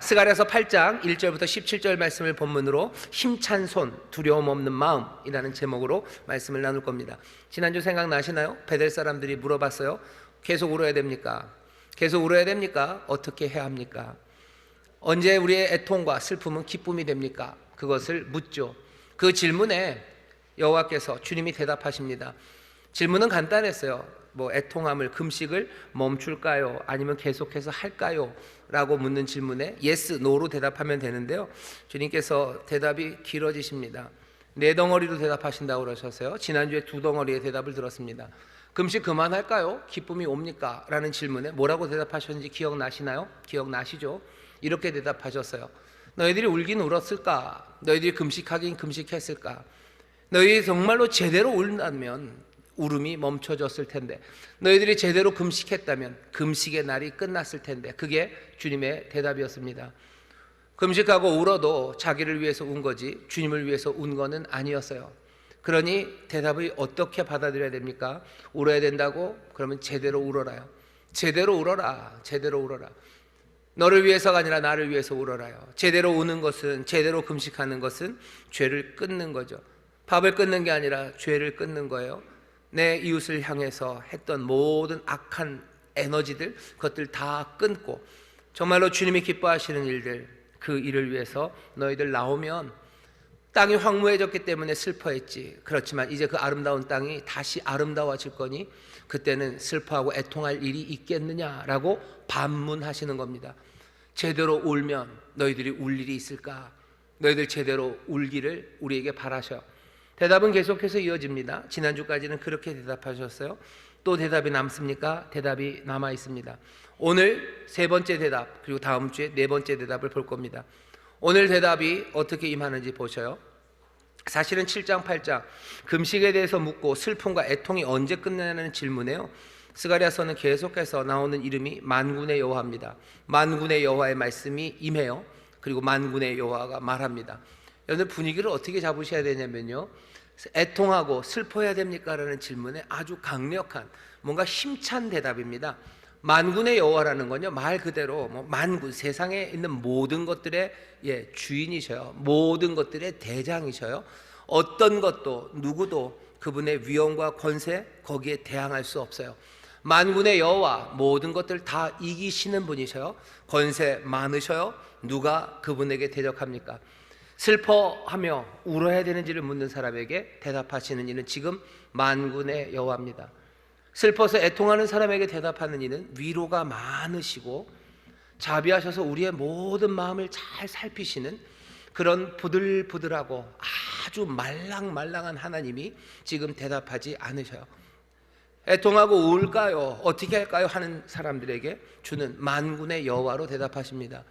스가랴서 8장 1절부터 17절 말씀을 본문으로 힘찬 손, 두려움 없는 마음이라는 제목으로 말씀을 나눌 겁니다. 지난주 생각나시나요? 베델 사람들이 물어봤어요. 계속 울어야 됩니까? 계속 울어야 됩니까? 어떻게 해야 합니까? 언제 우리의 애통과 슬픔은 기쁨이 됩니까? 그것을 묻죠. 그 질문에 여호와께서 주님이 대답하십니다. 질문은 간단했어요. 애통함을, 금식을 멈출까요? 아니면 계속해서 할까요? 라고 묻는 질문에 yes, no로 대답하면 되는데요, 주님께서 대답이 길어지십니다. 네 덩어리로 대답하신다고 그러셨어요. 지난주에 두 덩어리의 대답을 들었습니다. 금식 그만할까요? 기쁨이 옵니까? 라는 질문에 뭐라고 대답하셨는지 기억나시나요? 기억나시죠? 이렇게 대답하셨어요. 너희들이 울긴 울었을까? 너희들이 금식하긴 금식했을까? 너희들이 정말로 제대로 울다면 울음이 멈춰졌을 텐데, 너희들이 제대로 금식했다면 금식의 날이 끝났을 텐데, 그게 주님의 대답이었습니다. 금식하고 울어도 자기를 위해서 운 거지 주님을 위해서 운 거는 아니었어요. 그러니 대답이 어떻게 받아들여야 됩니까? 울어야 된다고? 그러면 제대로 울어라요. 제대로 울어라. 제대로 울어라. 너를 위해서가 아니라 나를 위해서 울어라요. 제대로 우는 것은, 제대로 금식하는 것은 죄를 끊는 거죠. 밥을 끊는 게 아니라 죄를 끊는 거예요. 내 이웃을 향해서 했던 모든 악한 에너지들, 그것들 다 끊고 정말로 주님이 기뻐하시는 일들, 그 일을 위해서 너희들 나오면, 땅이 황무해졌기 때문에 슬퍼했지. 그렇지만 이제 그 아름다운 땅이 다시 아름다워질 거니 그때는 슬퍼하고 애통할 일이 있겠느냐라고 반문하시는 겁니다. 제대로 울면 너희들이 울 일이 있을까? 너희들 제대로 울기를 우리에게 바라셔. 대답은 계속해서 이어집니다. 지난주까지는 그렇게 대답하셨어요. 또 대답이 남습니까? 대답이 남아 있습니다. 오늘 세 번째 대답, 그리고 다음 주에 네 번째 대답을 볼 겁니다. 오늘 대답이 어떻게 임하는지 보셔요. 사실은 7장 8장 금식에 대해서 묻고 슬픔과 애통이 언제 끝나냐는 질문에요, 스가랴서는 계속해서 나오는 이름이 만군의 여호와입니다. 만군의 여호와의 말씀이 임해요. 그리고 만군의 여호와가 말합니다. 여러분, 분위기를 어떻게 잡으셔야 되냐면요, 애통하고 슬퍼해야 됩니까? 라는 질문에 아주 강력한, 뭔가 힘찬 대답입니다. 만군의 여호와라는 건요, 말 그대로 만군, 세상에 있는 모든 것들의 주인이셔요. 모든 것들의 대장이셔요. 어떤 것도 누구도 그분의 위엄과 권세, 거기에 대항할 수 없어요. 만군의 여호와, 모든 것들 다 이기시는 분이셔요. 권세 많으셔요. 누가 그분에게 대적합니까? 슬퍼하며 울어야 되는지를 묻는 사람에게 대답하시는 이는 지금 만군의 여호와입니다. 슬퍼서 애통하는 사람에게 대답하는 이는 위로가 많으시고 자비하셔서 우리의 모든 마음을 잘 살피시는 그런 부들부들하고 아주 말랑말랑한 하나님이 지금 대답하지 않으셔요. 애통하고 울까요? 어떻게 할까요? 하는 사람들에게 주는 만군의 여호와로 대답하십니다.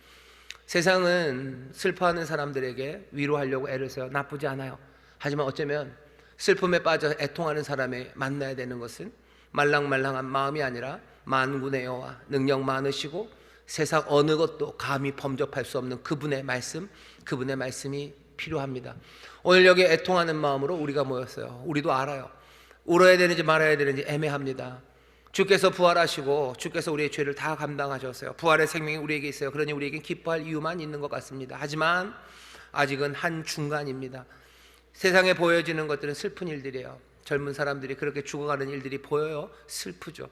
세상은 슬퍼하는 사람들에게 위로하려고 애를 써요. 나쁘지 않아요. 하지만 어쩌면 슬픔에 빠져 애통하는 사람에 만나야 되는 것은 말랑말랑한 마음이 아니라 만군의 여호와, 능력 많으시고 세상 어느 것도 감히 범접할 수 없는 그분의 말씀, 그분의 말씀이 필요합니다. 오늘 여기 애통하는 마음으로 우리가 모였어요. 우리도 알아요. 울어야 되는지 말아야 되는지 애매합니다. 주께서 부활하시고 주께서 우리의 죄를 다 감당하셨어요. 부활의 생명이 우리에게 있어요. 그러니 우리에겐 기뻐할 이유만 있는 것 같습니다. 하지만 아직은 한 중간입니다. 세상에 보여지는 것들은 슬픈 일들이에요. 젊은 사람들이 그렇게 죽어가는 일들이 보여요. 슬프죠.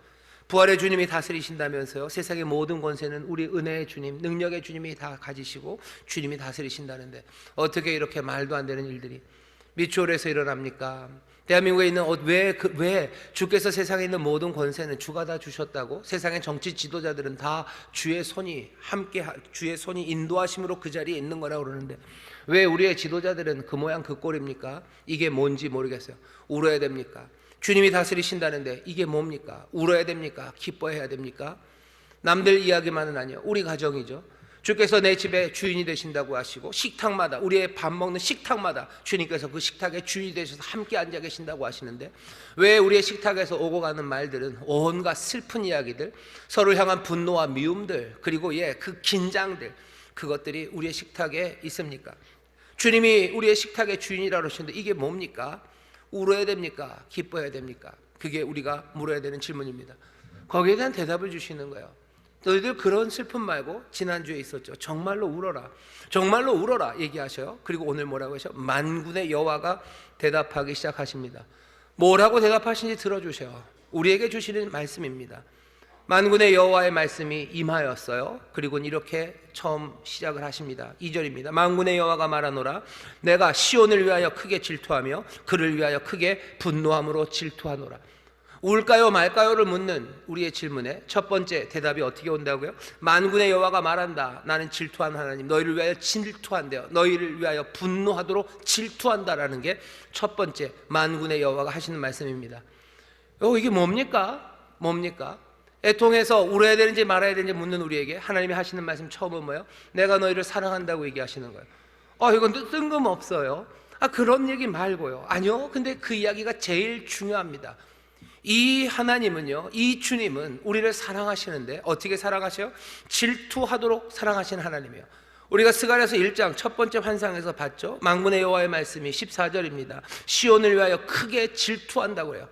부활의 주님이 다스리신다면서요. 세상의 모든 권세는 우리 은혜의 주님, 능력의 주님이 다 가지시고 주님이 다스리신다는데 어떻게 이렇게 말도 안 되는 일들이 미추홀에서 일어납니까? 대한민국에 있는 왜 주께서 세상에 있는 모든 권세는 주가 다 주셨다고? 세상의 정치 지도자들은 다 주의 손이 함께, 주의 손이 인도하심으로 그 자리에 있는 거라고 그러는데 왜 우리의 지도자들은 그 모양 그 꼴입니까? 이게 뭔지 모르겠어요. 울어야 됩니까? 주님이 다스리신다는데 이게 뭡니까? 울어야 됩니까? 기뻐해야 됩니까? 남들 이야기만은 아니에요. 우리 가정이죠. 주께서 내 집에 주인이 되신다고 하시고 식탁마다, 우리의 밥 먹는 식탁마다 주님께서 그 식탁의 주인이 되셔서 함께 앉아 계신다고 하시는데 왜 우리의 식탁에서 오고 가는 말들은 온갖 슬픈 이야기들, 서로를 향한 분노와 미움들, 그리고 그 긴장들, 그것들이 우리의 식탁에 있습니까? 주님이 우리의 식탁의 주인이라고 하시는데 이게 뭡니까? 울어야 됩니까? 기뻐해야 됩니까? 그게 우리가 물어야 되는 질문입니다. 거기에 대한 대답을 주시는 거예요. 너희들 그런 슬픔 말고 지난주에 있었죠. 정말로 울어라. 정말로 울어라 얘기하셔요. 그리고 오늘 뭐라고 하셔? 만군의 여호와가 대답하기 시작하십니다. 뭐라고 대답하시는지 들어주세요. 우리에게 주시는 말씀입니다. 만군의 여호와의 말씀이 임하였어요. 그리고 이렇게 처음 시작을 하십니다. 2절입니다. 만군의 여호와가 말하노라. 내가 시온을 위하여 크게 질투하며 그를 위하여 크게 분노함으로 질투하노라. 울까요 말까요를 묻는 우리의 질문에 첫 번째 대답이 어떻게 온다고요? 만군의 여호와가 말한다. 나는 질투한 하나님, 너희를 위하여 질투한대요. 너희를 위하여 분노하도록 질투한다라는 게 첫 번째 만군의 여호와가 하시는 말씀입니다. 이게 뭡니까? 애통해서 울어야 되는지 말아야 되는지 묻는 우리에게 하나님이 하시는 말씀 처음은 뭐예요? 내가 너희를 사랑한다고 얘기하시는 거예요. 이건 뜬금없어요. 그런 얘기 말고요. 아니요. 근데 그 이야기가 제일 중요합니다. 이 하나님은요, 이 주님은 우리를 사랑하시는데 어떻게 사랑하셔요? 질투하도록 사랑하시는 하나님이에요. 우리가 스가랴서 1장 첫 번째 환상에서 봤죠. 만군의 여호와의 말씀이 14절입니다. 시온을 위하여 크게 질투한다고 해요.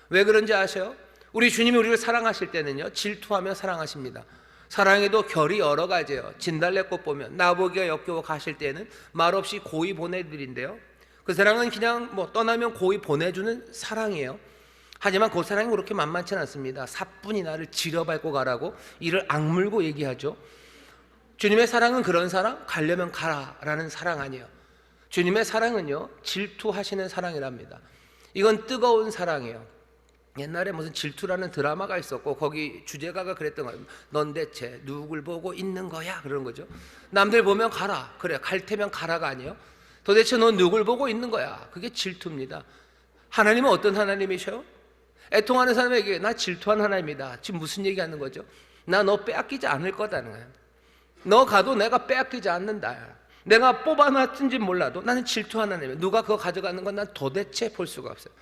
왜 그런지 아세요? 우리 주님이 우리를 사랑하실 때는요, 질투하며 사랑하십니다. 사랑에도 결이 여러 가지예요. 진달래꽃 보면 나보기가 역겨워 가실 때는 말없이 고이 보내드린대요. 그 사랑은 그냥 떠나면 고이 보내주는 사랑이에요. 하지만 그 사랑이 그렇게 만만치 않습니다. 사뿐히 나를 지려밟고 가라고 이를 악물고 얘기하죠. 주님의 사랑은 그런 사랑? 가려면 가라라는 사랑 아니에요. 주님의 사랑은요, 질투하시는 사랑이랍니다. 이건 뜨거운 사랑이에요. 옛날에 무슨 질투라는 드라마가 있었고 거기 주제가가 그랬던 거예요. 넌 대체 누굴 보고 있는 거야? 그러는 거죠. 남들 보면 가라. 그래, 갈 테면 가라가 아니에요. 도대체 넌 누굴 보고 있는 거야? 그게 질투입니다. 하나님은 어떤 하나님이셔요? 애통하는 사람에게 나 질투한 하나님이다. 지금 무슨 얘기하는 거죠? 나 너 빼앗기지 않을 거다는 거야. 너 가도 내가 빼앗기지 않는다. 내가 뽑아놨든지 몰라도 나는 질투한 하나님이야. 누가 그거 가져가는 건 난 도대체 볼 수가 없어요.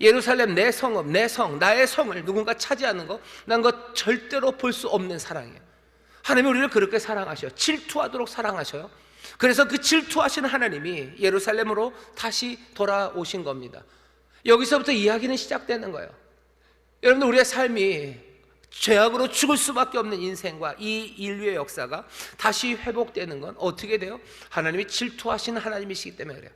예루살렘 내 성읍, 내 성, 나의 성을 누군가 차지하는 거, 난 그거 절대로 볼 수 없는 사랑이에요. 하나님이 우리를 그렇게 사랑하셔요. 질투하도록 사랑하셔요. 그래서 그 질투하시는 하나님이 예루살렘으로 다시 돌아오신 겁니다. 여기서부터 이야기는 시작되는 거예요. 여러분들, 우리의 삶이 죄악으로 죽을 수밖에 없는 인생과 이 인류의 역사가 다시 회복되는 건 어떻게 돼요? 하나님이 질투하시는 하나님이시기 때문에 그래요.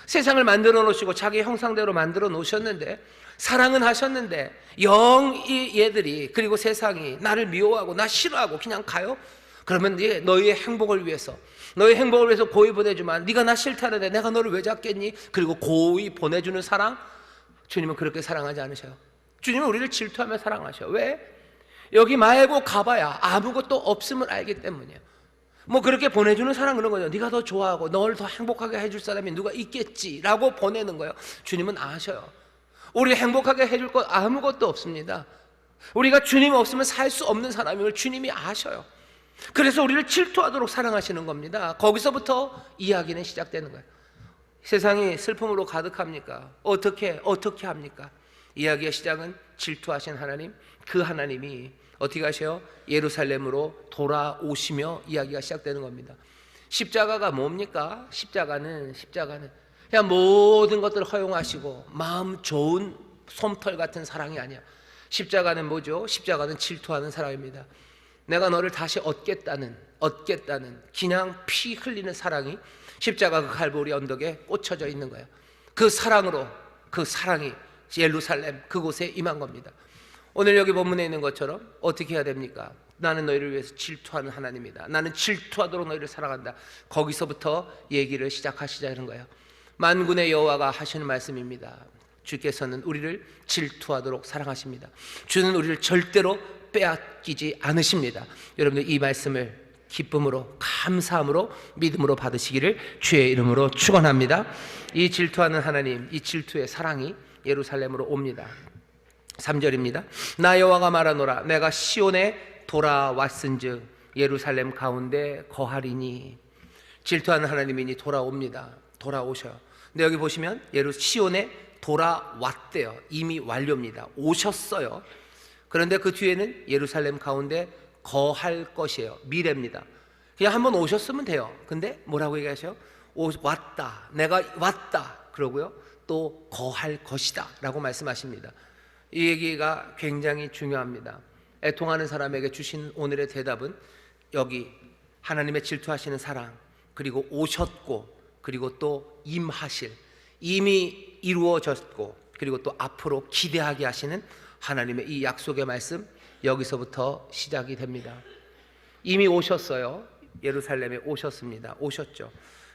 세상을 만들어 놓으시고 자기 형상대로 만들어 놓으셨는데, 사랑은 하셨는데 영 이 얘들이, 그리고 세상이 나를 미워하고 나 싫어하고 그냥 가요? 그러면 너희의 행복을 위해서, 너의 행복을 위해서 고이 보내주면 네가 나 싫다는데 내가 너를 왜 잡겠니? 그리고 고이 보내주는 사랑, 주님은 그렇게 사랑하지 않으셔요. 주님은 우리를 질투하며 사랑하셔요. 왜? 여기 말고 가봐야 아무것도 없음을 알기 때문이에요. 그렇게 보내주는 사랑, 그런 거죠. 네가 더 좋아하고 널 더 행복하게 해줄 사람이 누가 있겠지라고 보내는 거예요. 주님은 아셔요. 우리 행복하게 해줄 것 아무것도 없습니다. 우리가 주님 없으면 살 수 없는 사람임을 주님이 아셔요. 그래서 우리를 질투하도록 사랑하시는 겁니다. 거기서부터 이야기는 시작되는 거예요. 세상이 슬픔으로 가득합니까? 어떻게 합니까? 이야기의 시작은 질투하신 하나님, 그 하나님이 어떻게 하셔요? 예루살렘으로 돌아오시며 이야기가 시작되는 겁니다. 십자가가 뭡니까? 십자가는 그냥 모든 것들을 허용하시고 마음 좋은 솜털 같은 사랑이 아니야. 십자가는 뭐죠? 십자가는 질투하는 사랑입니다. 내가 너를 다시 얻겠다는 그냥 피 흘리는 사랑이 십자가 그 갈보리 언덕에 꽂혀져 있는 거예요. 그 사랑으로, 그 사랑이 예루살렘 그곳에 임한 겁니다. 오늘 여기 본문에 있는 것처럼 어떻게 해야 됩니까? 나는 너희를 위해서 질투하는 하나님이다. 나는 질투하도록 너희를 사랑한다. 거기서부터 얘기를 시작하시자는 거예요. 만군의 여호와가 하시는 말씀입니다. 주께서는 우리를 질투하도록 사랑하십니다. 주는 우리를 절대로 빼앗기지 않으십니다. 여러분들, 이 말씀을 기쁨으로, 감사함으로, 믿음으로 받으시기를 주의 이름으로 축원합니다. 이 질투하는 하나님, 이 질투의 사랑이 예루살렘으로 옵니다. 3절입니다. 나 여호와가 말하노라. 내가 시온에 돌아왔은즉 예루살렘 가운데 거하리니. 질투하는 하나님이니 돌아옵니다. 돌아오셔요. 근데 여기 보시면 시온에 돌아왔대요. 이미 완료입니다. 오셨어요. 그런데 그 뒤에는 예루살렘 가운데 거할 것이에요. 미래입니다. 그냥 한번 오셨으면 돼요. 근데 뭐라고 얘기하셔요? 왔다. 내가 왔다. 그러고요. 또 거할 것이다 라고 말씀하십니다. 이 얘기가 굉장히 중요합니다. 애통하는 사람에게 주신 오늘의 대답은 여기 하나님의 질투하시는 사랑, 그리고 오셨고, 그리고 또 임하실, 이미 이루어졌고, 그리고 또 앞으로 기대하게 하시는 하나님의 이 약속의 말씀, 여기서부터 시작이 됩니다. 이미 오셨어요. 예루살렘에 오셨습니다. 오셨죠.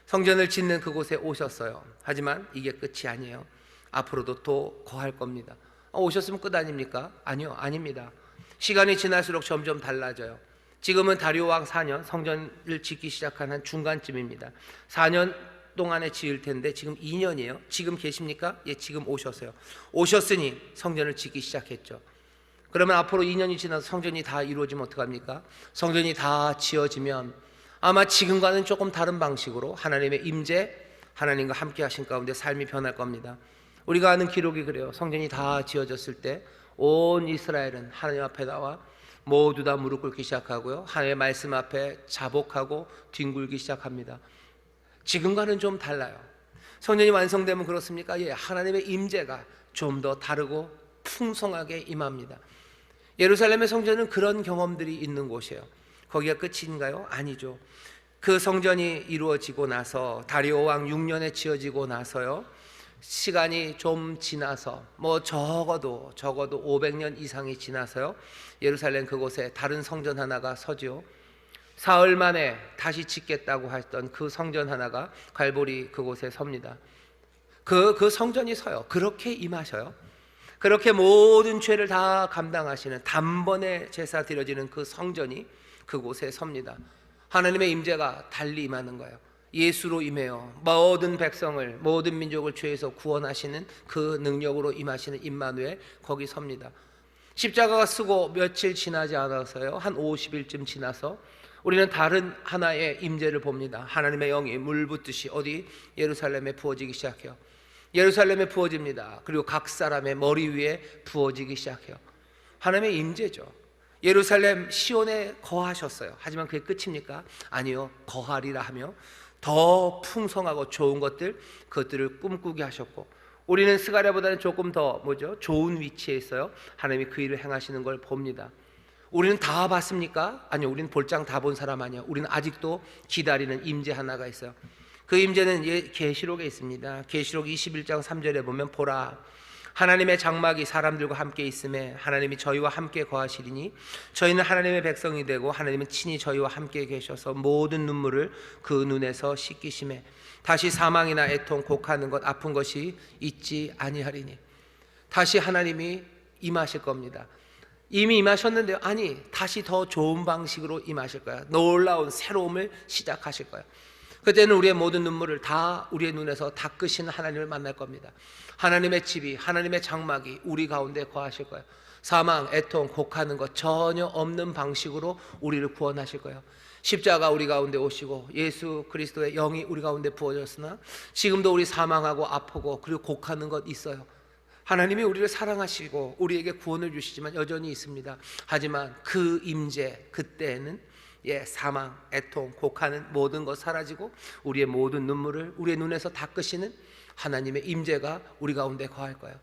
성전을 짓는 그곳에 오셨어요. 하지만 이게 끝이 아니에요. 앞으로도 또 거할 겁니다. 오셨으면 끝 아닙니까? 아니요, 아닙니다. 시간이 지날수록 점점 달라져요. 지금은 다리오 왕 4년 성전을 짓기 시작한 한 중간쯤입니다. 4년 동안에 지을 텐데 지금 2년이에요. 지금 계십니까? 예, 지금 오셨어요. 오셨으니 성전을 짓기 시작했죠. 그러면 앞으로 2년이 지나서 성전이 다 이루어지면 어떡합니까? 성전이 다 지어지면 아마 지금과는 조금 다른 방식으로 하나님의 임재, 하나님과 함께 하신 가운데 삶이 변할 겁니다. 우리가 아는 기록이 그래요. 성전이 다 지어졌을 때 온 이스라엘은 하나님 앞에 나와 모두 다 무릎 꿇기 시작하고요, 하나님의 말씀 앞에 자복하고 뒹굴기 시작합니다. 지금과는 좀 달라요. 성전이 완성되면 그렇습니까? 예, 하나님의 임재가 좀 더 다르고 풍성하게 임합니다. 예루살렘의 성전은 그런 경험들이 있는 곳이에요. 거기가 끝인가요? 아니죠. 그 성전이 이루어지고 나서 다리오 왕 6년에 지어지고 나서요, 시간이 좀 지나서 적어도 500년 이상이 지나서요, 예루살렘 그곳에 다른 성전 하나가 서지요. 사흘 만에 다시 짓겠다고 했던 그 성전 하나가 갈보리 그곳에 섭니다. 그 성전이 서요. 그렇게 임하셔요. 그렇게 모든 죄를 다 감당하시는 단번에 제사 드려지는 그 성전이 그곳에 섭니다. 하나님의 임재가 달리 임하는 거예요. 예수로 임해요. 모든 백성을, 모든 민족을 죄에서 구원하시는 그 능력으로 임하시는 임마누엘, 거기 섭니다. 십자가가 쓰고 며칠 지나지 않아서요, 한 50일쯤 지나서 우리는 다른 하나의 임재를 봅니다. 하나님의 영이 물 붓듯이 어디? 예루살렘에 부어지기 시작해요. 예루살렘에 부어집니다. 그리고 각 사람의 머리 위에 부어지기 시작해요. 하나님의 임재죠. 예루살렘 시온에 거하셨어요. 하지만 그게 끝입니까? 아니요. 거하리라 하며 더 풍성하고 좋은 그것들을 꿈꾸게 하셨고, 우리는 스가랴보다는 조금 더 좋은 위치에 있어요. 하나님이 그 일을 행하시는 걸 봅니다. 우리는 다 봤습니까? 아니요. 우리는 볼장 다 본 사람 아니에요. 우리는 아직도 기다리는 임재 하나가 있어요. 그 임재는 계시록에 있습니다. 계시록 21장 3절에 보면, 보라, 하나님의 장막이 사람들과 함께 있음에 하나님이 저희와 함께 거하시리니 저희는 하나님의 백성이 되고 하나님은 친히 저희와 함께 계셔서 모든 눈물을 그 눈에서 씻기심에 다시 사망이나 애통, 곡하는 것, 아픈 것이 있지 아니하리니. 다시 하나님이 임하실 겁니다. 이미 임하셨는데요, 아니, 다시 더 좋은 방식으로 임하실 거야. 놀라운 새로움을 시작하실 거야. 그때는 우리의 모든 눈물을 다 우리의 눈에서 닦으시는 하나님을 만날 겁니다. 하나님의 집이, 하나님의 장막이 우리 가운데 거하실 거예요. 사망, 애통, 곡하는 것 전혀 없는 방식으로 우리를 구원하실 거예요. 십자가 우리 가운데 오시고 예수 그리스도의 영이 우리 가운데 부어졌으나 지금도 우리 사망하고 아프고 그리고 곡하는 것 있어요. 하나님이 우리를 사랑하시고 우리에게 구원을 주시지만 여전히 있습니다. 하지만 그 임재, 그때에는 사망, 애통, 곡하는 모든 것 사라지고 우리의 모든 눈물을 우리의 눈에서 닦으시는 하나님의 임재가 우리 가운데 거할 거예요.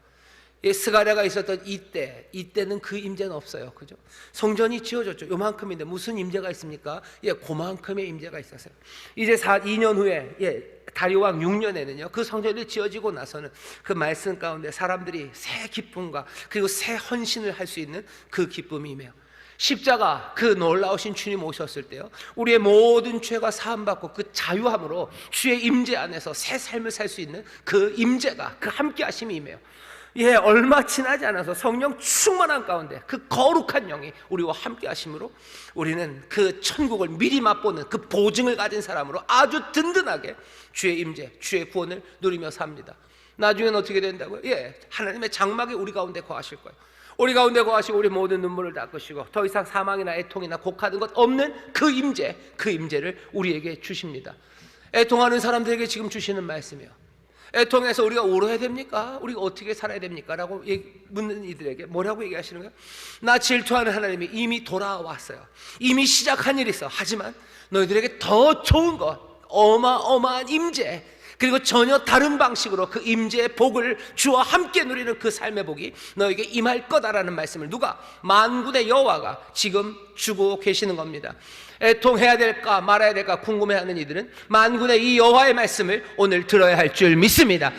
스가랴가 있었던 이때는 그 임재는 없어요. 그죠? 성전이 지어졌죠. 요만큼인데 무슨 임재가 있습니까? 그만큼의 임재가 있었어요. 이제 2년 후에 다리오 왕 6년에는요, 그 성전이 지어지고 나서는 그 말씀 가운데 사람들이 새 기쁨과 그리고 새 헌신을 할 수 있는 그 기쁨이 임해요. 십자가, 그 놀라우신 주님 오셨을 때요, 우리의 모든 죄가 사함받고 그 자유함으로 주의 임재 안에서 새 삶을 살 수 있는 그 임재가, 그 함께 하심이 임해요. 얼마 지나지 않아서 성령 충만한 가운데 그 거룩한 영이 우리와 함께 하심으로 우리는 그 천국을 미리 맛보는 그 보증을 가진 사람으로 아주 든든하게 주의 임재, 주의 구원을 누리며 삽니다. 나중에는 어떻게 된다고요? 하나님의 장막이 우리 가운데 거하실 거예요. 우리 가운데 거하시고 우리 모든 눈물을 닦으시고 더 이상 사망이나 애통이나 곡하는 것 없는 그 임재를 우리에게 주십니다. 애통하는 사람들에게 지금 주시는 말씀이에요. 애통해서 우리가 울어야 됩니까? 우리가 어떻게 살아야 됩니까? 라고 묻는 이들에게 뭐라고 얘기하시는 거예요? 나 질투하는 하나님이 이미 돌아왔어요. 이미 시작한 일이 있어. 하지만 너희들에게 더 좋은 것, 어마어마한 임재, 그리고 전혀 다른 방식으로 그 임재의 복을 주와 함께 누리는 그 삶의 복이 너에게 임할 거다라는 말씀을 누가? 만군의 여호와가 지금 주고 계시는 겁니다. 애통해야 될까 말아야 될까 궁금해하는 이들은 만군의 이 여호와의 말씀을 오늘 들어야 할 줄 믿습니다.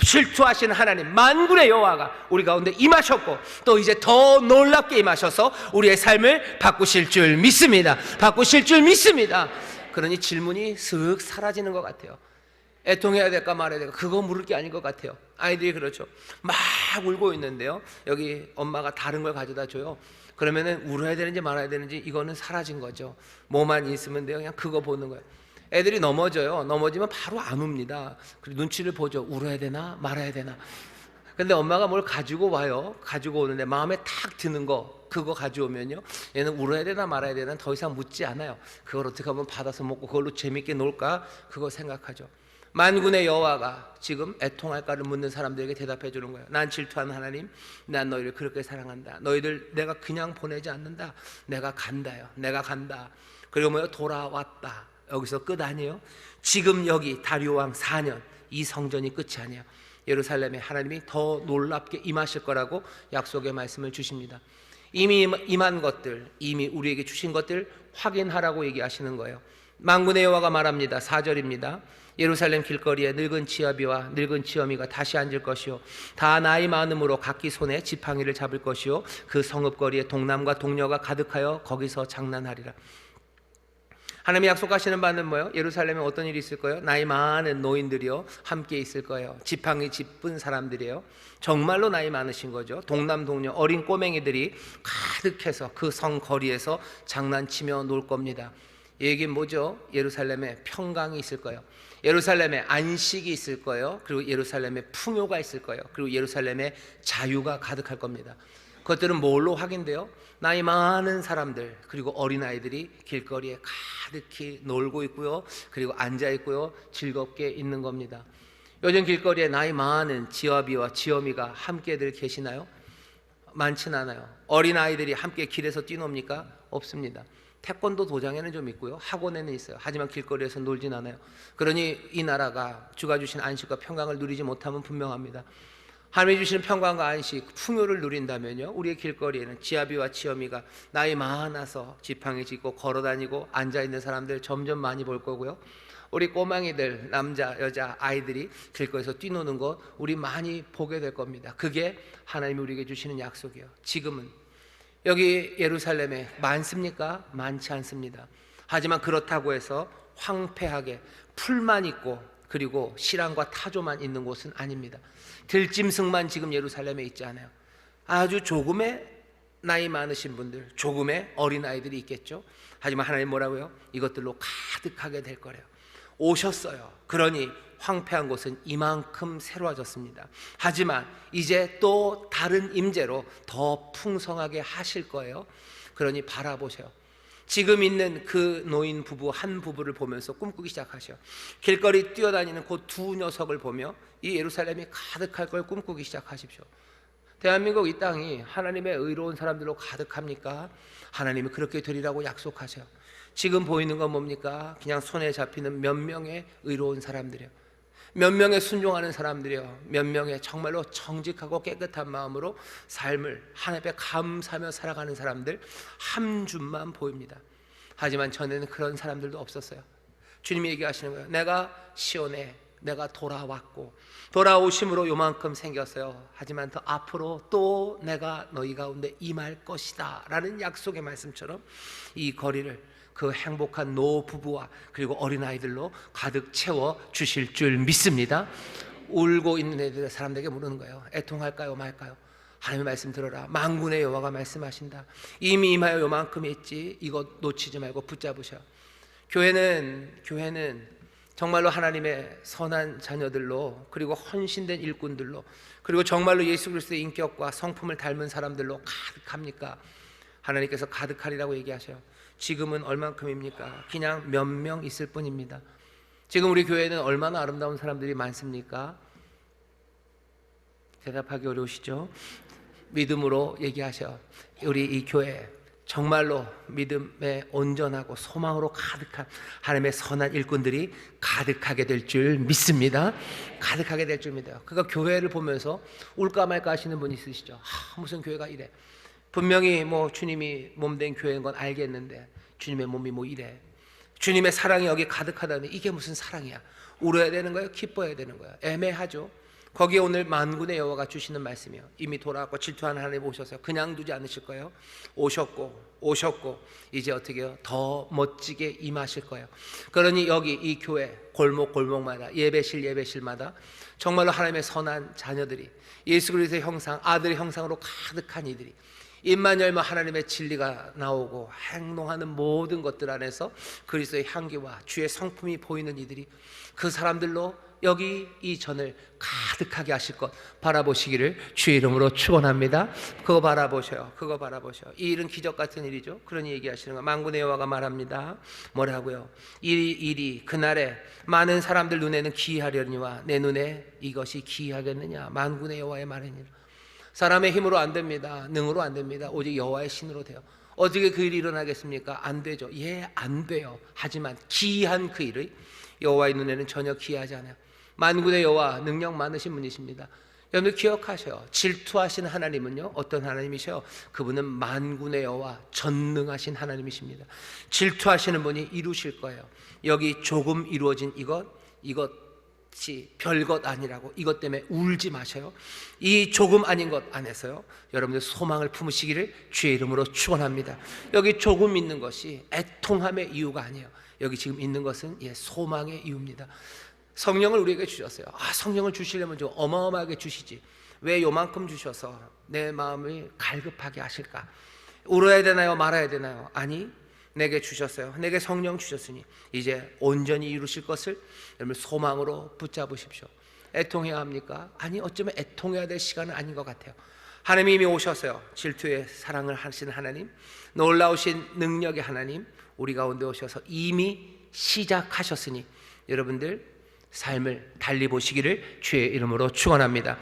질투하시는 하나님 만군의 여호와가 우리 가운데 임하셨고 또 이제 더 놀랍게 임하셔서 우리의 삶을 바꾸실 줄 믿습니다. 바꾸실 줄 믿습니다. 그러니 질문이 슥 사라지는 것 같아요. 애통해야 될까 말아야 될까 그거 물을 게 아닌 것 같아요. 아이들이 그렇죠. 막 울고 있는데요, 여기 엄마가 다른 걸 가져다 줘요. 그러면은 울어야 되는지 말아야 되는지 이거는 사라진 거죠. 뭐만 있으면 돼요. 그냥 그거 보는 거예요. 애들이 넘어져요. 넘어지면 바로 안 웁니다. 그리고 눈치를 보죠. 울어야 되나 말아야 되나. 근데 엄마가 뭘 가지고 와요. 가지고 오는데 마음에 탁 드는 거 그거 가져오면요, 얘는 울어야 되나 말아야 되나 더 이상 묻지 않아요. 그걸 어떻게 하면 받아서 먹고 그걸로 재밌게 놀까 그거 생각하죠. 만군의 여호와가 지금 애통할까를 묻는 사람들에게 대답해 주는 거예요. 난 질투하는 하나님, 난 너희를 그렇게 사랑한다. 너희들 내가 그냥 보내지 않는다. 내가 간다요. 내가 간다. 그리고 뭐요? 돌아왔다. 여기서 끝 아니에요. 지금 여기 다리오 왕 4년 이 성전이 끝이 아니에요. 예루살렘에 하나님이 더 놀랍게 임하실 거라고 약속의 말씀을 주십니다. 이미 임한 것들, 이미 우리에게 주신 것들 확인하라고 얘기하시는 거예요. 만군의 여호와가 말합니다. 4절입니다. 예루살렘 길거리에 늙은 치아비와 늙은 치어미가 다시 앉을 것이요 다 나이 많음으로 각기 손에 지팡이를 잡을 것이요 그 성읍거리에 동남과 동녀가 가득하여 거기서 장난하리라. 하나님이 약속하시는 바는 뭐예요? 예루살렘에 어떤 일이 있을 거예요? 나이 많은 노인들이요 함께 있을 거예요. 지팡이 짚은 사람들이에요. 정말로 나이 많으신 거죠. 동남 동녀 어린 꼬맹이들이 가득해서 그 성 거리에서 장난치며 놀 겁니다. 이 얘기는 뭐죠? 예루살렘에 평강이 있을 거예요. 예루살렘에 안식이 있을 거예요. 그리고 예루살렘에 풍요가 있을 거예요. 그리고 예루살렘에 자유가 가득할 겁니다. 그것들은 뭘로 확인돼요? 나이 많은 사람들 그리고 어린아이들이 길거리에 가득히 놀고 있고요, 그리고 앉아 있고요, 즐겁게 있는 겁니다. 요즘 길거리에 나이 많은 지아비와 지어미가 함께들 계시나요? 많진 않아요. 어린아이들이 함께 길에서 뛰놉니까? 없습니다. 태권도 도장에는 좀 있고요, 학원에는 있어요. 하지만 길거리에서 놀진 않아요. 그러니 이 나라가 주가 주신 안식과 평강을 누리지 못하면 분명합니다. 하나님이 주시는 평강과 안식, 풍요를 누린다면요, 우리의 길거리에는 지아비와 지어미가 나이 많아서 지팡이 짚고 걸어다니고 앉아있는 사람들 점점 많이 볼 거고요, 우리 꼬망이들, 남자, 여자, 아이들이 길거리에서 뛰노는 거 우리 많이 보게 될 겁니다. 그게 하나님이 우리에게 주시는 약속이에요. 지금은 여기 예루살렘에 많습니까? 많지 않습니다. 하지만 그렇다고 해서 황폐하게 풀만 있고 그리고 실랑과 타조만 있는 곳은 아닙니다. 들짐승만 지금 예루살렘에 있지 않아요. 아주 조금의 나이 많으신 분들, 조금의 어린아이들이 있겠죠. 하지만 하나님 뭐라고요? 이것들로 가득하게 될 거래요. 오셨어요. 그러니 황폐한 곳은 이만큼 새로워졌습니다. 하지만 이제 또 다른 임재로 더 풍성하게 하실 거예요. 그러니 바라보세요. 지금 있는 그 노인 부부 한 부부를 보면서 꿈꾸기 시작하셔. 길거리 뛰어다니는 그 두 녀석을 보며 이 예루살렘이 가득할 걸 꿈꾸기 시작하십시오. 대한민국 이 땅이 하나님의 의로운 사람들로 가득합니까? 하나님이 그렇게 되리라고 약속하셔. 지금 보이는 건 뭡니까? 그냥 손에 잡히는 몇 명의 의로운 사람들이요, 몇 명의 순종하는 사람들이요, 몇 명의 정말로 정직하고 깨끗한 마음으로 삶을 하나님 앞에 감사하며 살아가는 사람들 한 줌만 보입니다. 하지만 전에는 그런 사람들도 없었어요. 주님이 얘기하시는 거예요. 내가 시온에 내가 돌아왔고 돌아오심으로 요만큼 생겼어요. 하지만 더 앞으로 또 내가 너희 가운데 임할 것이다 라는 약속의 말씀처럼 이 거리를 그 행복한 노부부와 그리고 어린아이들로 가득 채워 주실 줄 믿습니다. 울고 있는 애들 사람들에게 물는 거예요. 애통할까요 말까요? 하나님의 말씀 들어라. 만군의 여호와가 말씀하신다. 이미 임하여 요만큼 있지. 이거 놓치지 말고 붙잡으셔. 교회는 정말로 하나님의 선한 자녀들로 그리고 헌신된 일꾼들로 그리고 정말로 예수 그리스도의 인격과 성품을 닮은 사람들로 가득합니까? 하나님께서 가득하리라고 얘기하셔요. 지금은 얼만큼입니까? 그냥 몇 명 있을 뿐입니다. 지금 우리 교회는 얼마나 아름다운 사람들이 많습니까? 대답하기 어려우시죠? 믿음으로 얘기하셔. 우리 이 교회 정말로 믿음에 온전하고 소망으로 가득한 하나님의 선한 일꾼들이 가득하게 될 줄 믿습니다. 가득하게 될 줄 믿어요. 그가 교회를 보면서 울까 말까 하시는 분 있으시죠? 무슨 교회가 이래. 분명히 뭐 주님이 몸된 교회인 건 알겠는데 주님의 몸이 뭐 이래. 주님의 사랑이 여기 가득하다니 이게 무슨 사랑이야. 울어야 되는 거예요? 기뻐해야 되는 거예요? 애매하죠. 거기에 오늘 만군의 여호와가 주시는 말씀이요, 이미 돌아왔고 질투하는 하나님 오셔서 그냥 두지 않으실 거예요. 오셨고 이제 어떻게 해요? 더 멋지게 임하실 거예요. 그러니 여기 이 교회 골목마다 예배실마다 정말로 하나님의 선한 자녀들이 예수 그리스도의 형상, 아들의 형상으로 가득한 이들이 입만 열면 하나님의 진리가 나오고 행동하는 모든 것들 안에서 그리스도의 향기와 주의 성품이 보이는 이들이 그 사람들로 여기 이 전을 가득하게 하실 것 바라보시기를 주의 이름으로 축원합니다. 그거 바라보셔요. 이 일은 기적 같은 일이죠. 그러니 얘기하시는 거. 만군의 여호와가 말합니다. 뭐라고요? 이 일이 그날에 많은 사람들 눈에는 기이하려니와 내 눈에 이것이 기이하겠느냐. 만군의 여호와의 말이니라. 사람의 힘으로 안 됩니다. 능으로 안 됩니다. 오직 여호와의 신으로 돼요. 어떻게 그 일이 일어나겠습니까? 안 되죠. 안 돼요. 하지만 기이한 그 일의 여호와의 눈에는 전혀 기이하지 않아요. 만군의 여호와 능력 많으신 분이십니다. 여러분들 기억하셔요. 질투하신 하나님은요, 어떤 하나님이셔요? 그분은 만군의 여호와, 전능하신 하나님이십니다. 질투하시는 분이 이루실 거예요. 여기 조금 이루어진 이것이 별것 아니라고, 이것 때문에 울지 마셔요. 이 조금 아닌 것 안에서요, 여러분들 소망을 품으시기를 주의 이름으로 축원합니다. 여기 조금 있는 것이 애통함의 이유가 아니에요. 여기 지금 있는 것은 소망의 이유입니다. 성령을 우리에게 주셨어요. 성령을 주시려면 좀 어마어마하게 주시지, 왜 요만큼 주셔서 내 마음을 갈급하게 하실까? 울어야 되나요? 말아야 되나요? 아니, 내게 주셨어요. 내게 성령 주셨으니 이제 온전히 이루실 것을 여러분 소망으로 붙잡으십시오. 애통해야 합니까? 아니, 어쩌면 애통해야 될 시간은 아닌 것 같아요. 하나님이 이미 오셨어요. 질투의 사랑을 하시는 하나님, 놀라우신 능력의 하나님 우리 가운데 오셔서 이미 시작하셨으니 여러분들 삶을 달리 보시기를 주의 이름으로 축원합니다.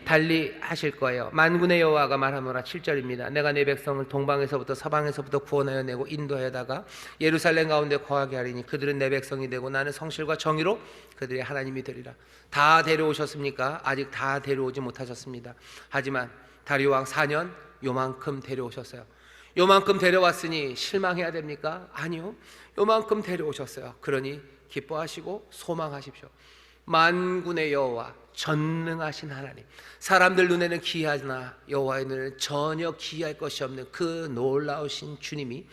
달리 하실 거예요. 만군의 여호와가 말하노라. 7절입니다. 내가 내 백성을 동방에서부터 서방에서부터 구원하여 내고 인도하여다가 예루살렘 가운데 거하게 하리니 그들은 내 백성이 되고 나는 성실과 정의로 그들의 하나님이 되리라. 다 데려오셨습니까? 아직 다 데려오지 못하셨습니다. 하지만 다리오 왕 4년 요만큼 데려오셨어요. 요만큼 데려왔으니 실망해야 됩니까? 아니요, 요만큼 데려오셨어요. 그러니 기뻐하시고 소망하십시오. 만군의 여호와, 전능하신 하나님, 사람들 눈에는 기이하나 여호와의 눈에는 전혀 기이할 것이 없는 그 놀라우신 주님이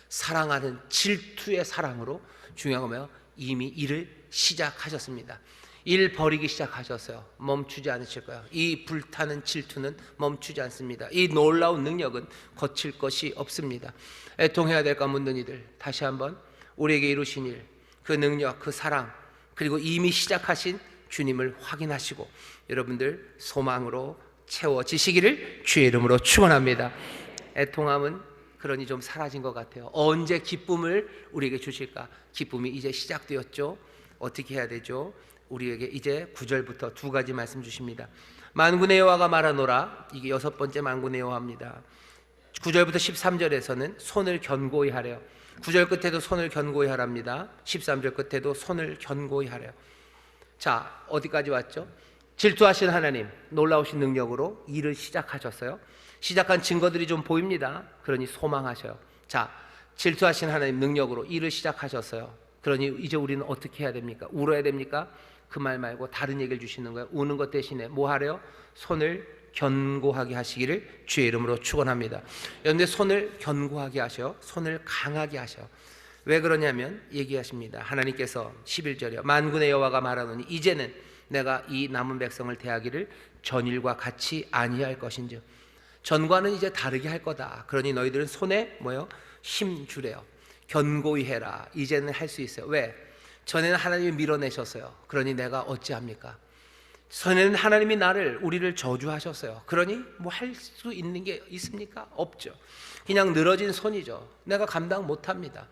사랑하는 질투의 사랑으로, 중요한 거면 이미 일을 시작하셨습니다. 일 버리기 시작하셨어요. 멈추지 않으실 거예요. 이 불타는 질투는 멈추지 않습니다. 이 놀라운 능력은 거칠 것이 없습니다. 애통해야 될까 묻는 이들, 다시 한번 우리에게 이루신 일, 그 능력, 그 사랑, 그리고 이미 시작하신 주님을 확인하시고 여러분들 소망으로 채워지시기를 주의 이름으로 축원합니다. 애통함은 그러니 좀 사라진 것 같아요. 언제 기쁨을 우리에게 주실까? 기쁨이 이제 시작되었죠. 어떻게 해야 되죠? 우리에게 이제 9절부터 두 가지 말씀 주십니다. 만군의 여호와가 말하노라. 이게 6번째 만군의 여호와입니다. 9절부터 13절에서는 손을 견고히 하래요. 9절 끝에도 손을 견고히 하랍니다. 13절 끝에도 손을 견고히 하래요. 자, 어디까지 왔죠? 질투하신 하나님, 놀라우신 능력으로 일을 시작하셨어요. 시작한 증거들이 좀 보입니다. 그러니 소망하셔요. 자, 질투하신 하나님 능력으로 일을 시작하셨어요. 그러니 이제 우리는 어떻게 해야 됩니까? 울어야 됩니까? 그 말 말고 다른 얘기를 주시는 거예요. 우는 것 대신에 뭐 하래요? 손을 견고하게 하시기를 주의 이름으로 축원합니다. 그런데 손을 견고하게 하셔, 손을 강하게 하셔. 왜 그러냐면 얘기하십니다. 하나님께서 11절이요, 만군의 여호와가 말하노니 이제는 내가 이 남은 백성을 대하기를 전일과 같이 아니할 것인즉, 전과는 이제 다르게 할 거다. 그러니 너희들은 손에 뭐요? 힘 주래요. 견고히 해라. 이제는 할 수 있어요. 왜? 전에는 하나님이 밀어내셨어요. 그러니 내가 어찌합니까? 전에는 하나님이 우리를 저주하셨어요. 그러니 뭐 할 수 있는 게 있습니까? 없죠. 그냥 늘어진 손이죠. 내가 감당 못합니다.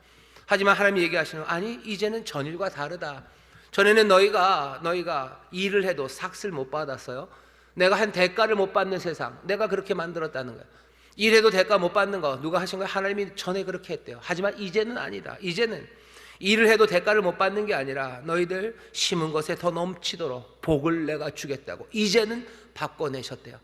하지만 하나님이 얘기하시는, 아니 이제는 전일과 다르다. 전에는 너희가 일을 해도 삭슬 못 받았어요. 내가 한 대가를 못 받는 세상, 내가 그렇게 만들었다는 거예요. 일해도 대가 못 받는 거 누가 하신 거예요? 하나님이 전에 그렇게 했대요. 하지만 이제는 아니다. 이제는 일을 해도 대가를 못 받는 게 아니라 너희들 심은 것에 더 넘치도록 복을 내가 주겠다고 이제는 바꿔내셨대요.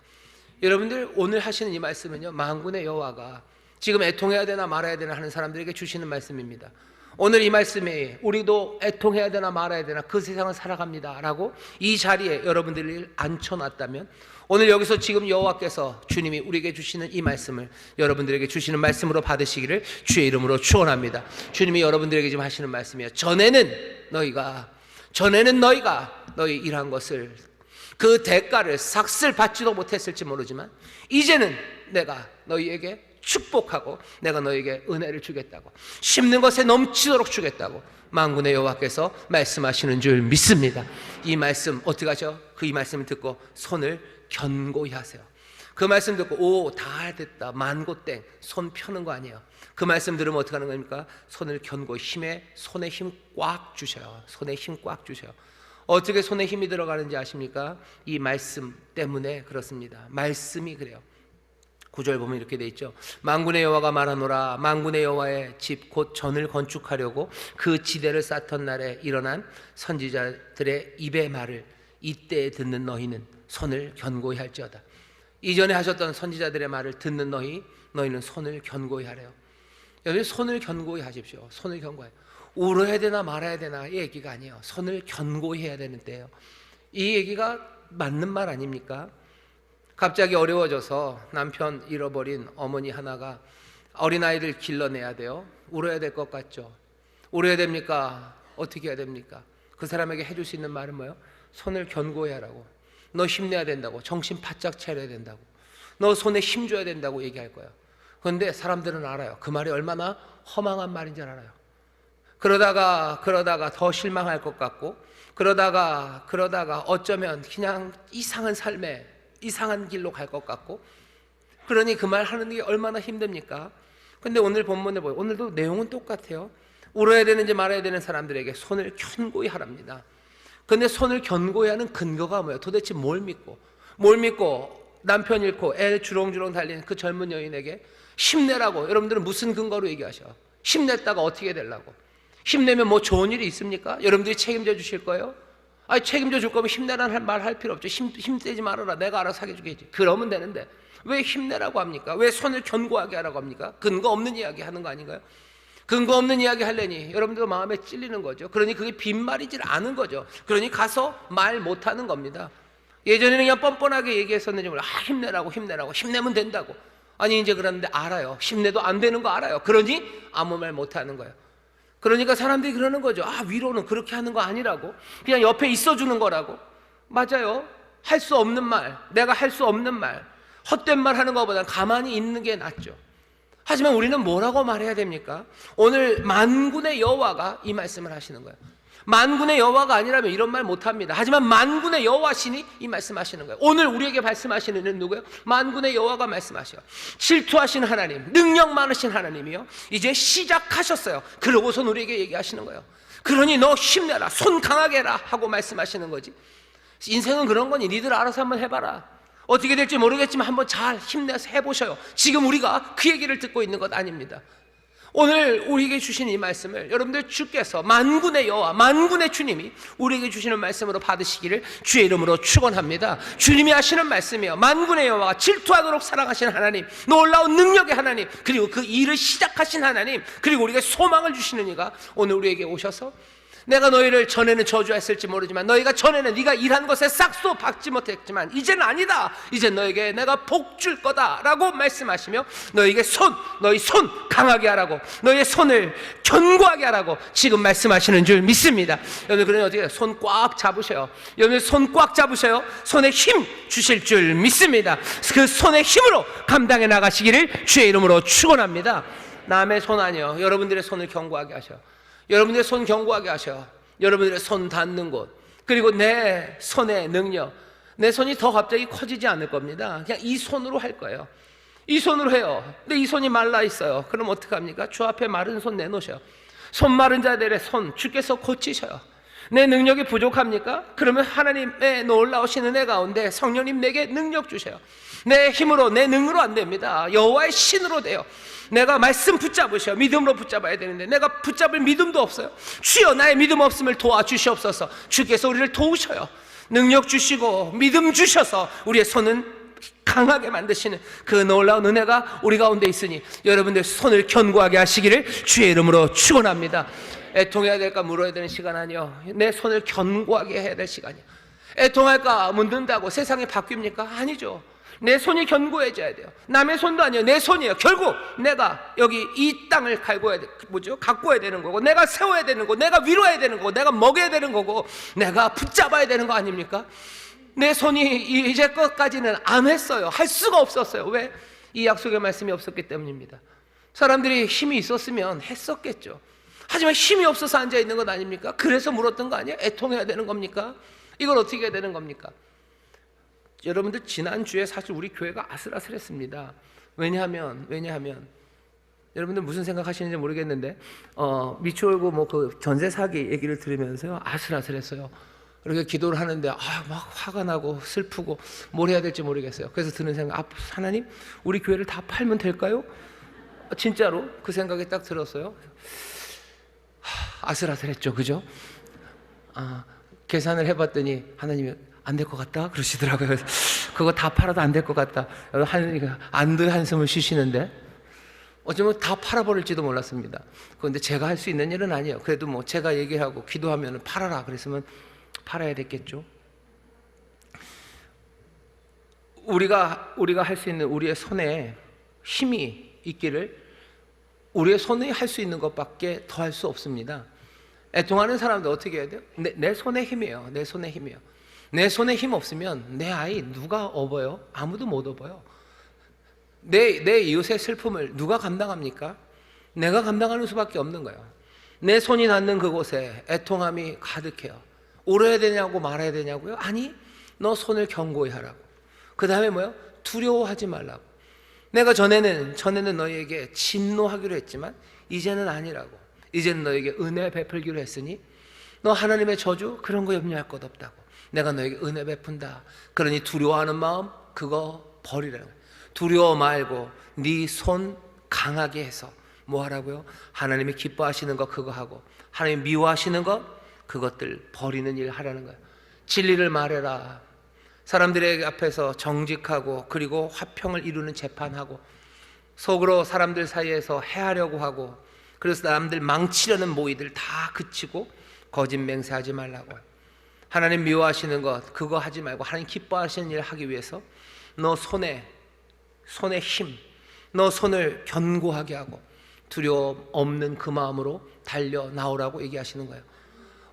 여러분들 오늘 하시는 이 말씀은요, 만군의 여호와가 지금 애통해야 되나 말아야 되나 하는 사람들에게 주시는 말씀입니다. 오늘 이 말씀이 우리도 애통해야 되나 말아야 되나 그 세상을 살아갑니다 라고 이 자리에 여러분들을 앉혀놨다면, 오늘 여기서 지금 여호와께서 주님이 우리에게 주시는 이 말씀을 여러분들에게 주시는 말씀으로 받으시기를 주의 이름으로 축원합니다. 주님이 여러분들에게 지금 하시는 말씀이에요. 전에는 너희가 너희 일한 것을 그 대가를 삭슬 받지도 못했을지 모르지만 이제는 내가 너희에게 축복하고 내가 너희에게 은혜를 주겠다고, 심는 것에 넘치도록 주겠다고 만군의 여호와께서 말씀하시는 줄 믿습니다. 이 말씀 어떻게 하죠? 그 이 말씀을 듣고 손을 견고히 하세요. 그 말씀 듣고 오 다 됐다 만고땡 손 펴는 거 아니에요. 그 말씀 들으면 어떻게 하는 겁니까? 손을 견고히 손에 힘 꽉 주셔요. 손에 힘 꽉 주셔요. 어떻게 손에 힘이 들어가는지 아십니까? 이 말씀 때문에 그렇습니다. 말씀이 그래요. 9절 보면 이렇게 돼 있죠. 만군의 여호와가 말하노라. 만군의 여호와의 집 곧 전을 건축하려고 그 지대를 쌓던 날에 일어난 선지자들의 입의 말을 이때에 듣는 너희는 손을 견고히 할지어다. 이전에 하셨던 선지자들의 말을 듣는 너희는 손을 견고히 하래요. 여러분 손을 견고히 하십시오. 손을 견고히. 울어야 되나 말아야 되나 이 얘기가 아니에요. 손을 견고히 해야 되는 때예요. 이 얘기가 맞는 말 아닙니까? 갑자기 어려워져서 남편 잃어버린 어머니 하나가 어린아이들 길러내야 돼요. 울어야 될 것 같죠? 울어야 됩니까? 어떻게 해야 됩니까? 그 사람에게 해줄 수 있는 말은 뭐예요? 손을 견고히 하라고. 너 힘내야 된다고. 정신 바짝 차려야 된다고. 너 손에 힘줘야 된다고 얘기할 거예요. 그런데 사람들은 알아요. 그 말이 얼마나 허망한 말인 줄 알아요. 그러다가 더 실망할 것 같고, 그러다가 어쩌면 그냥 이상한 삶에 이상한 길로 갈 것 같고, 그러니 그 말 하는 게 얼마나 힘듭니까? 근데 오늘 본문에 보여. 오늘도 내용은 똑같아요. 울어야 되는지 말아야 되는 사람들에게 손을 견고히 하랍니다. 근데 손을 견고히 하는 근거가 뭐예요? 도대체 뭘 믿고 남편 잃고 애 주렁주렁 달리는 그 젊은 여인에게 힘내라고 여러분들은 무슨 근거로 얘기하셔? 힘냈다가 어떻게 되려고? 힘내면 뭐 좋은 일이 있습니까? 여러분들이 책임져 주실 거예요? 아니 책임져 줄 거면 힘내라는 말 할 필요 없죠. 힘내지 말아라. 내가 알아서 하게 주겠지. 그러면 되는데 왜 힘내라고 합니까? 왜 손을 견고하게 하라고 합니까? 근거 없는 이야기 하는 거 아닌가요? 근거 없는 이야기 하려니 여러분들 마음에 찔리는 거죠. 그러니 그게 빈말이질 않은 거죠. 그러니 가서 말 못하는 겁니다. 예전에는 그냥 뻔뻔하게 얘기했었는지 몰라. 힘내라고 힘내면 된다고. 아니 이제 그러는데 알아요. 힘내도 안 되는 거 알아요. 그러니 아무 말 못하는 거예요. 그러니까 사람들이 그러는 거죠. 위로는 그렇게 하는 거 아니라고. 그냥 옆에 있어주는 거라고. 맞아요. 할 수 없는 말, 내가 할 수 없는 말, 헛된 말 하는 것보다 가만히 있는 게 낫죠. 하지만 우리는 뭐라고 말해야 됩니까? 오늘 만군의 여호와가 이 말씀을 하시는 거예요. 만군의 여호와가 아니라면 이런 말 못합니다. 하지만 만군의 여호와시니 이 말씀하시는 거예요. 오늘 우리에게 말씀하시는 이는 누구예요? 만군의 여호와가 말씀하셔요. 질투하신 하나님, 능력 많으신 하나님이요, 이제 시작하셨어요. 그러고선 우리에게 얘기하시는 거예요. 그러니 너 힘내라, 손 강하게 해라 하고 말씀하시는 거지. 인생은 그런 거니 니들 알아서 한번 해봐라. 어떻게 될지 모르겠지만 한번 잘 힘내서 해보셔요. 지금 우리가 그 얘기를 듣고 있는 것 아닙니다. 오늘 우리에게 주신 이 말씀을 여러분들 주께서 만군의 여호와, 만군의 주님이 우리에게 주시는 말씀으로 받으시기를 주의 이름으로 축원합니다. 주님이 하시는 말씀이요, 만군의 여호와가 질투하도록 사랑하시는 하나님, 놀라운 능력의 하나님, 그리고 그 일을 시작하신 하나님, 그리고 우리에게 소망을 주시는 이가 오늘 우리에게 오셔서 내가 너희를 전에는 저주했을지 모르지만 너희가 전에는 네가 일한 것에 싹도 받지 못했지만 이제는 아니다. 이제 너에게 내가 복 줄 거다라고 말씀하시며 너희에게 너희 손 강하게 하라고, 너희의 손을 견고하게 하라고 지금 말씀하시는 줄 믿습니다. 여러분 그러니 어떻게 손 꽉 잡으셔요. 여러분 손 꽉 잡으셔요. 손에 힘 주실 줄 믿습니다. 그 손의 힘으로 감당해 나가시기를 주의 이름으로 축원합니다. 남의 손 아니요, 여러분들의 손을 견고하게 하셔. 여러분들의 손 견고하게 하셔. 여러분들의 손 닿는 곳, 그리고 내 손의 능력, 내 손이 더 갑자기 커지지 않을 겁니다. 그냥 이 손으로 할 거예요. 이 손으로 해요. 근데 이 손이 말라 있어요. 그럼 어떡합니까? 주 앞에 마른 손 내놓으셔요. 손 마른 자들의 손 주께서 고치셔요. 내 능력이 부족합니까? 그러면 하나님의 놀라우신 은혜 가운데 성령님 내게 능력 주세요. 내 힘으로, 내 능으로 안 됩니다. 여호와의 신으로 돼요. 내가 말씀 붙잡으셔. 믿음으로 붙잡아야 되는데 내가 붙잡을 믿음도 없어요. 주여, 나의 믿음 없음을 도와주시옵소서. 주께서 우리를 도우셔요. 능력 주시고 믿음 주셔서 우리의 손은 강하게 만드시는 그 놀라운 은혜가 우리 가운데 있으니 여러분들 손을 견고하게 하시기를 주의 이름으로 축원합니다. 애통해야 될까 물어야 되는 시간 아니요, 내 손을 견고하게 해야 될 시간이요. 애통할까 묻는다고 세상이 바뀝니까? 아니죠. 내 손이 견고해져야 돼요. 남의 손도 아니에요. 내 손이에요. 결국 내가 여기 이 땅을 가꿔야 되는 거고, 내가 세워야 되는 거고, 내가 위로해야 되는 거고, 내가 먹여야 되는 거고, 내가 붙잡아야 되는 거 아닙니까? 내 손이 이제껏까지는 안 했어요. 할 수가 없었어요. 왜? 이 약속의 말씀이 없었기 때문입니다. 사람들이 힘이 있었으면 했었겠죠. 하지만 힘이 없어서 앉아있는 것 아닙니까? 그래서 물었던 거 아니에요? 애통해야 되는 겁니까? 이걸 어떻게 해야 되는 겁니까? 여러분들 지난주에 사실 우리 교회가 아슬아슬했습니다. 왜냐하면 여러분들 무슨 생각하시는지 모르겠는데 미추홀구 그 전세 사기 얘기를 들으면서요 아슬아슬했어요. 이렇게 기도를 하는데 막 화가 나고 슬프고 뭘 해야 될지 모르겠어요. 그래서 드는 생각, 하나님 우리 교회를 다 팔면 될까요? 진짜로 그 생각이 딱 들었어요. 아슬아슬했죠, 그죠? 계산을 해봤더니 하나님이 안 될 것 같다 그러시더라고요. 그래서 그거 다 팔아도 안 될 것 같다. 안도의 한숨을 쉬시는데 어쩌면 다 팔아버릴지도 몰랐습니다. 그런데 제가 할 수 있는 일은 아니에요. 그래도 제가 얘기하고 기도하면 팔아라 그랬으면 팔아야 됐겠죠. 우리가 할 수 있는 우리의 손에 힘이 있기를, 우리의 손이 할 수 있는 것밖에 더 할 수 없습니다. 애통하는 사람도 어떻게 해야 돼요? 내 손에 힘이에요. 내 손에 힘이에요. 내 손에 힘 없으면 내 아이 누가 업어요? 아무도 못 업어요. 내 이웃의 슬픔을 누가 감당합니까? 내가 감당하는 수밖에 없는 거예요. 내 손이 닿는 그곳에 애통함이 가득해요. 울어야 되냐고 말아야 되냐고요? 아니, 너 손을 견고히 하라고. 그 다음에 뭐요? 두려워하지 말라고. 내가 전에는 너희에게 진노하기로 했지만 이제는 아니라고. 이제는 너희에게 은혜 베풀기로 했으니 너 하나님의 저주 그런 거 염려할 것 없다고. 내가 너에게 은혜 베푼다. 그러니 두려워하는 마음 그거 버리라는 거예요. 두려워 말고 네 손 강하게 해서 뭐 하라고요? 하나님이 기뻐하시는 거 그거 하고, 하나님 미워하시는 것 그것들 버리는 일 하라는 거예요. 진리를 말해라. 사람들의 앞에서 정직하고 그리고 화평을 이루는 재판하고, 속으로 사람들 사이에서 해하려고 하고 그래서 남들 망치려는 모의들 다 그치고 거짓 맹세하지 말라고. 하나님 미워하시는 것 그거 하지 말고 하나님 기뻐하시는 일 하기 위해서 너 손에 힘, 너 손을 견고하게 하고 두려움 없는 그 마음으로 달려 나오라고 얘기하시는 거예요.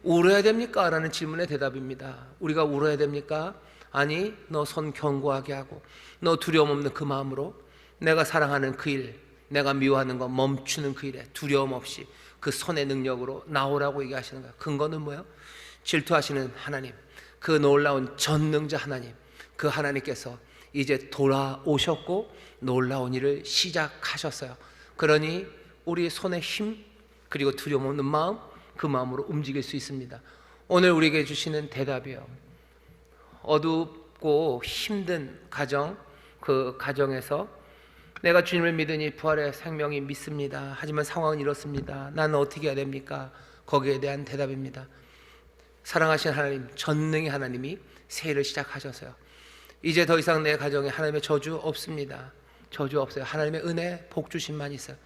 울어야 됩니까? 라는 질문의 대답입니다. 우리가 울어야 됩니까? 아니, 너 손 견고하게 하고 너 두려움 없는 그 마음으로 내가 사랑하는 그 일, 내가 미워하는 거 멈추는 그 일에 두려움 없이 그 손의 능력으로 나오라고 얘기하시는 거예요. 근거는 뭐예요? 질투하시는 하나님, 그 놀라운 전능자 하나님, 그 하나님께서 이제 돌아오셨고 놀라운 일을 시작하셨어요. 그러니 우리의 손에 힘 그리고 두려움 없는 마음, 그 마음으로 움직일 수 있습니다. 오늘 우리에게 주시는 대답이에요. 어둡고 힘든 가정, 그 가정에서 내가 주님을 믿으니 부활의 생명이 믿습니다. 하지만 상황은 이렇습니다. 나는 어떻게 해야 됩니까? 거기에 대한 대답입니다. 사랑하신 하나님, 전능의 하나님이 새해를 시작하셔서요, 이제 더 이상 내 가정에 하나님의 저주 없습니다. 저주 없어요. 하나님의 은혜, 복 주심만 있어요.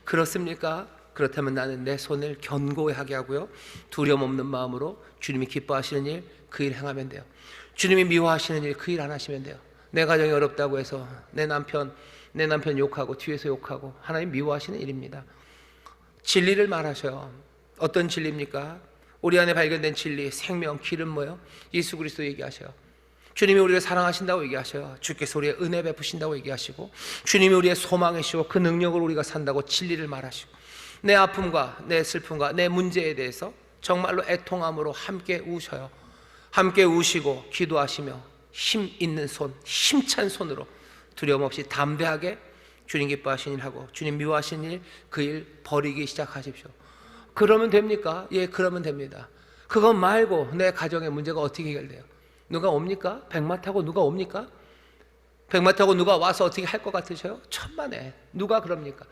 그렇습니까? 그렇다면 나는 내 손을 견고히 하게 하고요, 두려움 없는 마음으로 주님이 기뻐하시는 일, 그 일 행하면 돼요. 주님이 미워하시는 일, 그 일 안 하시면 돼요. 내 가정이 어렵다고 해서 내 남편 욕하고 뒤에서 욕하고 하나님 미워하시는 일입니다. 진리를 말하셔요. 어떤 진리입니까? 우리 안에 발견된 진리, 생명, 길은 뭐예요? 예수 그리스도 얘기하셔요. 주님이 우리를 사랑하신다고 얘기하셔요. 주께서 우리의 은혜 베푸신다고 얘기하시고, 주님이 우리의 소망이시고 그 능력으로 우리가 산다고 진리를 말하시고, 내 아픔과 내 슬픔과 내 문제에 대해서 정말로 애통함으로 함께 우셔요. 함께 우시고 기도하시며 힘 있는 손, 힘찬 손으로 두려움 없이 담대하게 주님 기뻐하시는 일 하고 주님 미워하시는 일, 그 일 버리기 시작하십시오. 그러면 됩니까? 예, 그러면 됩니다. 그것 말고 내 가정의 문제가 어떻게 해결돼요? 누가 옵니까? 백마 타고 누가 옵니까? 백마 타고 누가 와서 어떻게 할 것 같으셔요? 천만에. 누가 그럽니까?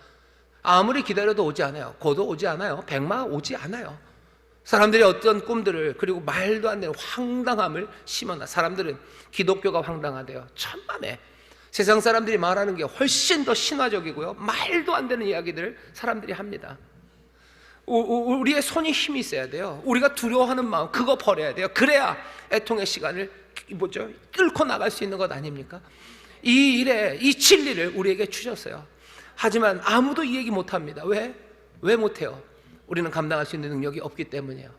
아무리 기다려도 오지 않아요. 고도 오지 않아요. 백마 오지 않아요. 사람들이 어떤 꿈들을, 그리고 말도 안 되는 황당함을 심어놔. 사람들은 기독교가 황당하대요. 천만에. 세상 사람들이 말하는 게 훨씬 더 신화적이고요, 말도 안 되는 이야기들을 사람들이 합니다. 우리의 손이 힘이 있어야 돼요. 우리가 두려워하는 마음, 그거 버려야 돼요. 그래야 애통의 시간을 뚫고 나갈 수 있는 것 아닙니까? 이 일에, 이 진리를 우리에게 주셨어요. 하지만 아무도 이 얘기 못합니다. 왜 못해요? 우리는 감당할 수 있는 능력이 없기 때문이에요.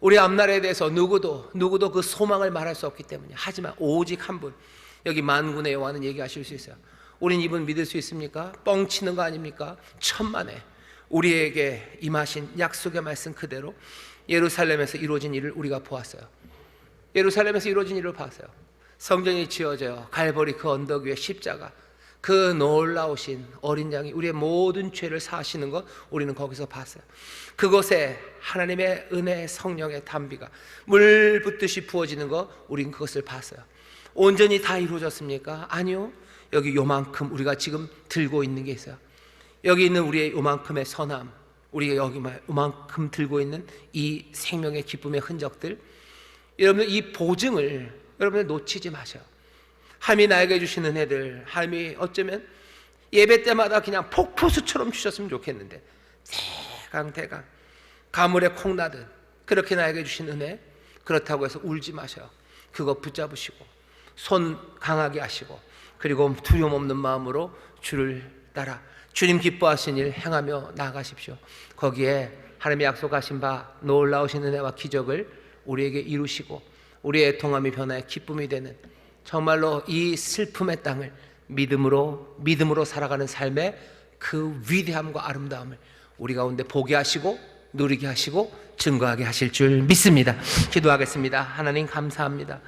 우리 앞날에 대해서 누구도 그 소망을 말할 수 없기 때문이에요. 하지만 오직 한 분, 여기 만군의 여호와는 얘기하실 수 있어요. 우린 이분 믿을 수 있습니까? 뻥치는 거 아닙니까? 천만에 우리에게 임하신 약속의 말씀 그대로 예루살렘에서 이루어진 일을 우리가 보았어요. 예루살렘에서 이루어진 일을 봤어요. 성전이 지어져요. 갈보리 그 언덕 위에 십자가, 그 놀라우신 어린 양이 우리의 모든 죄를 사하시는 것 우리는 거기서 봤어요. 그곳에 하나님의 은혜, 성령의 담비가 물 붓듯이 부어지는 것 우리는 그것을 봤어요. 온전히 다 이루어졌습니까? 아니요. 여기 요만큼 우리가 지금 들고 있는 게 있어요. 여기 있는 우리의 요만큼의 선함, 우리가 여기 요만큼 들고 있는 이 생명의 기쁨의 흔적들, 여러분들 이 보증을 여러분들 놓치지 마셔요. 하나님이 나에게 주신 은혜들, 하나님이 어쩌면 예배 때마다 그냥 폭포수처럼 주셨으면 좋겠는데 대강 가물에 콩 나듯 그렇게 나에게 주신 은혜, 그렇다고 해서 울지 마셔요. 그거 붙잡으시고 손 강하게 하시고, 그리고 두려움 없는 마음으로 주를 따라 주님 기뻐하신 일 행하며 나아가십시오. 거기에 하나님이 약속하신 바 놀라우신 은혜와 기적을 우리에게 이루시고 우리의 애통함이 변화의 기쁨이 되는, 정말로 이 슬픔의 땅을 믿음으로 살아가는 삶의 그 위대함과 아름다움을 우리 가운데 보게 하시고 누리게 하시고 증거하게 하실 줄 믿습니다. 기도하겠습니다. 하나님 감사합니다.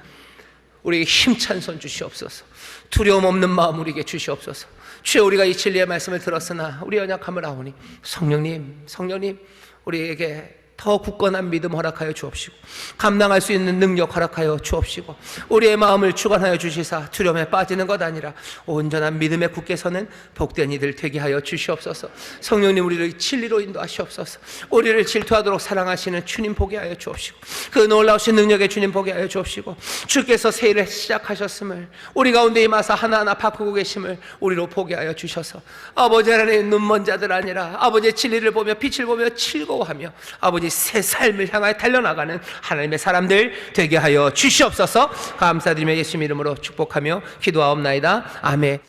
우리에게 힘찬 손 주시옵소서. 두려움 없는 마음 우리에게 주시옵소서. 주여, 우리가 이 진리의 말씀을 들었으나 우리 연약함을 아오니 성령님 우리에게 더 굳건한 믿음 허락하여 주옵시고 감당할 수 있는 능력 허락하여 주옵시고 우리의 마음을 주관하여 주시사 두려움에 빠지는 것 아니라 온전한 믿음에 굳게 서는 복된 이들 되게 하여 주시옵소서. 성령님, 우리를 진리로 인도하시옵소서. 우리를 질투하도록 사랑하시는 주님 보게 하여 주옵시고 그 놀라우신 능력의 주님 보게 하여 주옵시고 주께서 새 일을 시작하셨음을 우리 가운데 임하사 하나하나 바꾸고 계심을 우리로 보게 하여 주셔서 아버지 하나님, 눈먼 자들 아니라 아버지의 진리를 보며 빛을 보며 즐거워하며 아버지 새 삶을 향하여 달려나가는 하나님의 사람들 되게 하여 주시옵소서. 감사드리며 예수님 이름으로 축복하며 기도하옵나이다. 아멘.